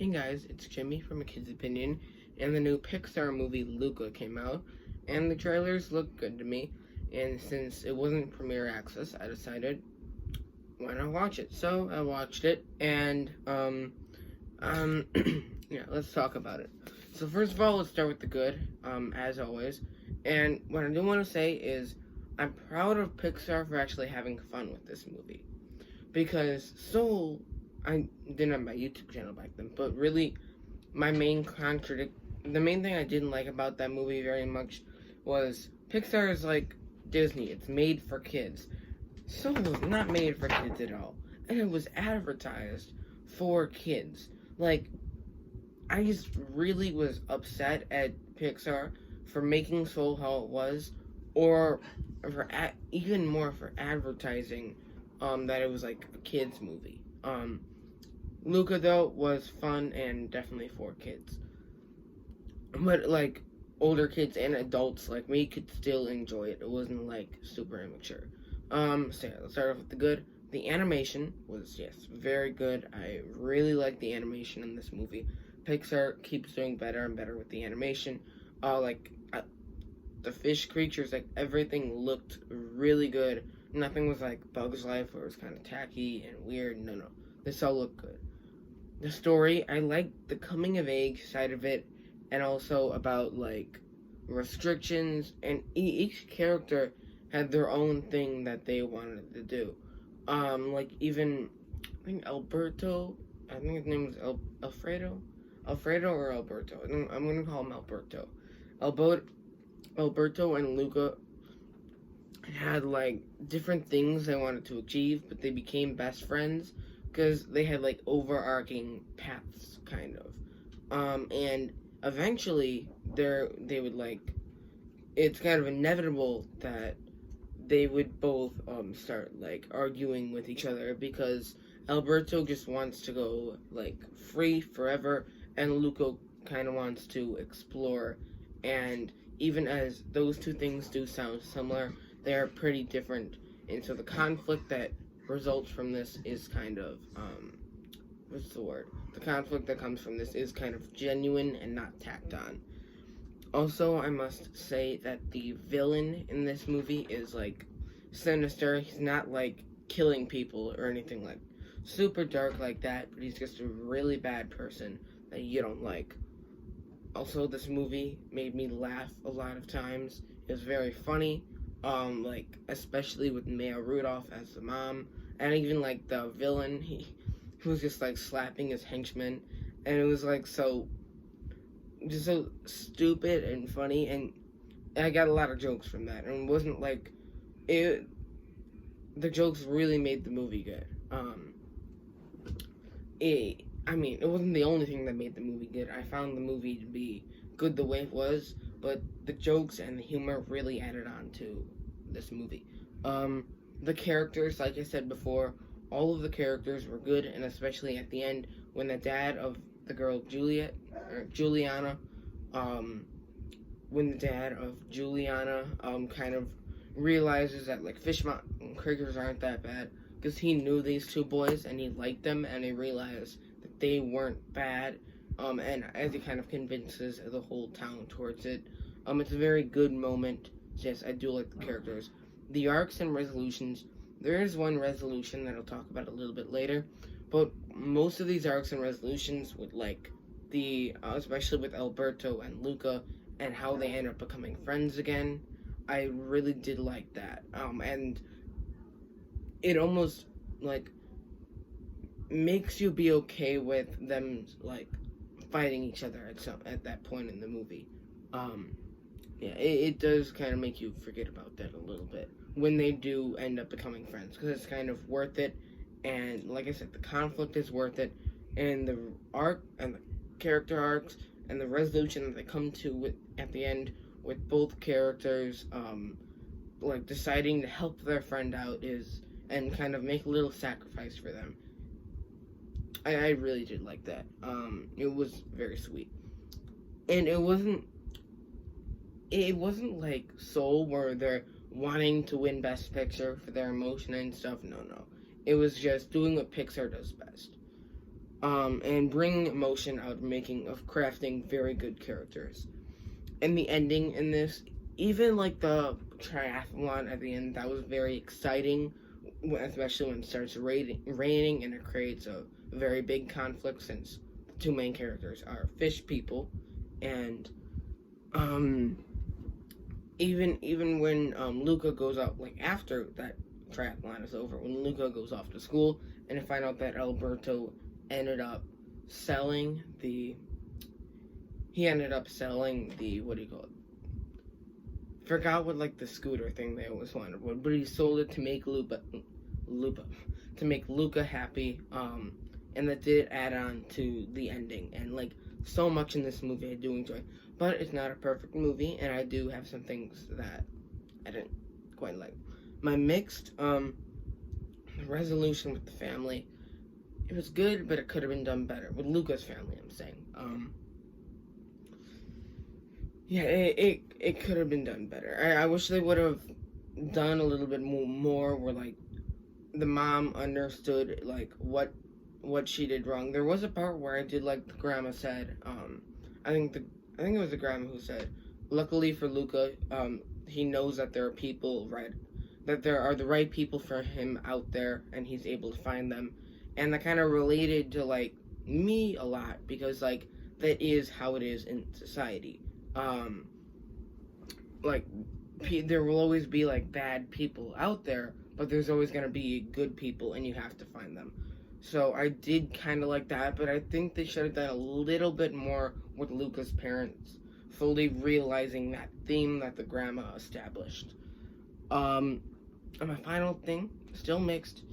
Hey guys, it's Jimmy from A Kid's Opinion, and the new Pixar movie Luca came out, and the trailers look good to me, and since it wasn't premiere access, I decided, why not watch it? So, I watched it, and, yeah, let's talk about it. So first of all, let's start with the good, as always, and what I do want to say is, I'm proud of Pixar for actually having fun with this movie, because Soul, I didn't have my YouTube channel back then, but really, the main thing I didn't like about that movie very much was Pixar is like Disney. It's made for kids. Soul was not made for kids at all, and it was advertised for kids. Like, I just really was upset at Pixar for making Soul how it was, or even more for advertising that it was like a kids movie. Luca though was fun and definitely for kids, but like older kids and adults like me could still enjoy it. It wasn't like super immature. So yeah, let's start off with the good. The animation was, yes, very good. I really like the animation in this movie. Pixar keeps doing better and better with the animation. The fish creatures, like everything looked really good. Nothing was like Bug's Life where it was kind of tacky and weird. No. This all looked good. The story, I liked the coming of age side of it, and also about like restrictions, and each character had their own thing that they wanted to do. Like even I think Alberto, I think his name was Alfredo or Alberto. I'm gonna call him Alberto. Alberto and Luca had like different things they wanted to achieve, but they became best friends because they had like overarching paths, kind of. And eventually, they would like. It's kind of inevitable that they would both start like arguing with each other because Alberto just wants to go like free forever, and Luca kind of wants to explore. And even as those two things do sound similar, they are pretty different. And so the conflict that results from this is kind of what's the word? The conflict that comes from this is kind of genuine and not tacked on. Also, I must say that the villain in this movie is like sinister. He's not like killing people or anything like super dark like that, but he's just a really bad person that you don't like. Also, this movie made me laugh a lot of times. It was very funny, like especially with Maya Rudolph as the mom, and even like the villain. He was just like slapping his henchman, and it was like so stupid and funny, and I got a lot of jokes from that, and it wasn't like it. The jokes really made the movie good. It wasn't the only thing that made the movie good. I found the movie to be good the way it was, but the jokes and the humor really added on to this movie. The characters, like I said before, all of the characters were good, and especially at the end when the dad of the girl Juliana, kind of realizes that like fish critters aren't that bad, because he knew these two boys and he liked them, and he realized that they weren't bad, and as he kind of convinces the whole town towards it. It's a very good moment. Yes, I do like the characters. The arcs and resolutions, there is one resolution that I'll talk about a little bit later, but most of these arcs and resolutions with like especially with Alberto and Luca and how they end up becoming friends again, I really did like that. And it almost like makes you be okay with them like fighting each other at that point in the movie. It does kind of make you forget about that a little bit when they do end up becoming friends, because it's kind of worth it. And like I said, the conflict is worth it, and the arc and the character arcs and the resolution that they come to at the end with both characters, like deciding to help their friend out and kind of make a little sacrifice for them. I really did like that. It was very sweet, and it wasn't like Soul where they're wanting to win Best Picture for their emotion and stuff. No. It was just doing what Pixar does best. and bringing emotion out of crafting very good characters. And the ending in this, even like the triathlon at the end, that was very exciting, especially when it starts raining and it creates a very big conflict since the two main characters are fish people, and um, even when Luca goes out, like after that triathlon is over, when Luca goes off to school and I find out that Alberto ended up selling the what do you call it? Forgot what like the scooter thing they always wanted, but he sold it to make Luca happy. And that did add on to the ending, and like so much in this movie I do enjoy, but it's not a perfect movie, and I do have some things that I didn't quite like. My mixed resolution with the family, it was good, but it could have been done better with Luca's family. I'm saying, yeah, it could have been done better. I wish they would have done a little bit more where like the mom understood like what she did wrong. There was a part where I did like the grandma said, I think it was the grandma who said, luckily for Luca, he knows that there are people that there are the right people for him out there, and he's able to find them, and that kind of related to like me a lot because like that is how it is in society. Like there will always be like bad people out there, but there's always gonna be good people, and you have to find them. So I did kind of like that, but I think they should have done a little bit more with Luca's parents fully realizing that theme that the grandma established. And my final thing, still mixed.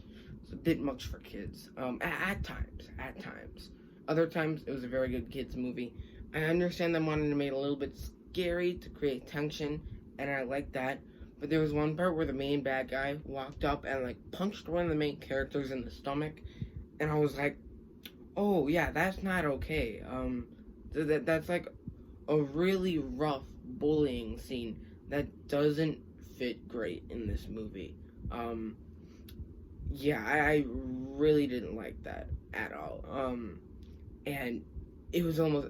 It's a bit much for kids. At times. Other times, it was a very good kids movie. I understand them wanting to make it a little bit scary to create tension, and I like that. But there was one part where the main bad guy walked up and like punched one of the main characters in the stomach, and I was like, oh yeah, that's not okay. That's like a really rough bullying scene that doesn't fit great in this movie. Yeah, I really didn't like that at all. And it was almost,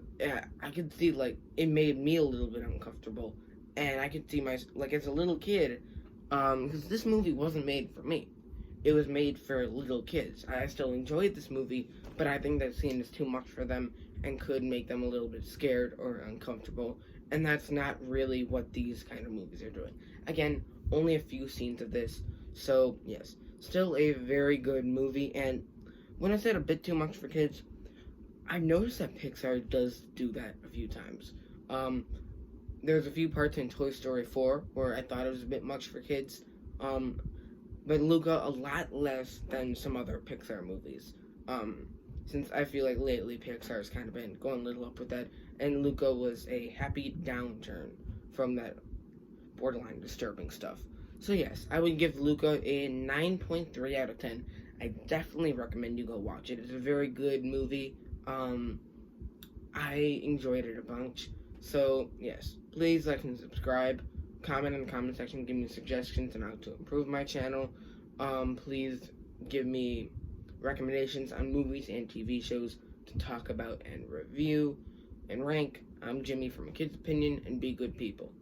I could see like it made me a little bit uncomfortable, and I could see like as a little kid, because this movie wasn't made for me. It was made for little kids. I still enjoyed this movie, but I think that scene is too much for them and could make them a little bit scared or uncomfortable. And that's not really what these kind of movies are doing. Again, only a few scenes of this. So, yes, still a very good movie. And when I said a bit too much for kids, I've noticed that Pixar does do that a few times. There's a few parts in Toy Story 4 where I thought it was a bit much for kids. But Luca a lot less than some other Pixar movies. Since I feel like lately Pixar's kind of been going a little up with that, and Luca was a happy downturn from that borderline disturbing stuff. So yes, I would give Luca a 9.3 out of 10. I definitely recommend you go watch it. It's a very good movie. I enjoyed it a bunch. So yes, please like and subscribe. Comment in the comment section, give me suggestions on how to improve my channel. Please give me recommendations on movies and TV shows to talk about and review and rank. I'm Jimmy from A Kid's Opinion, and be good people.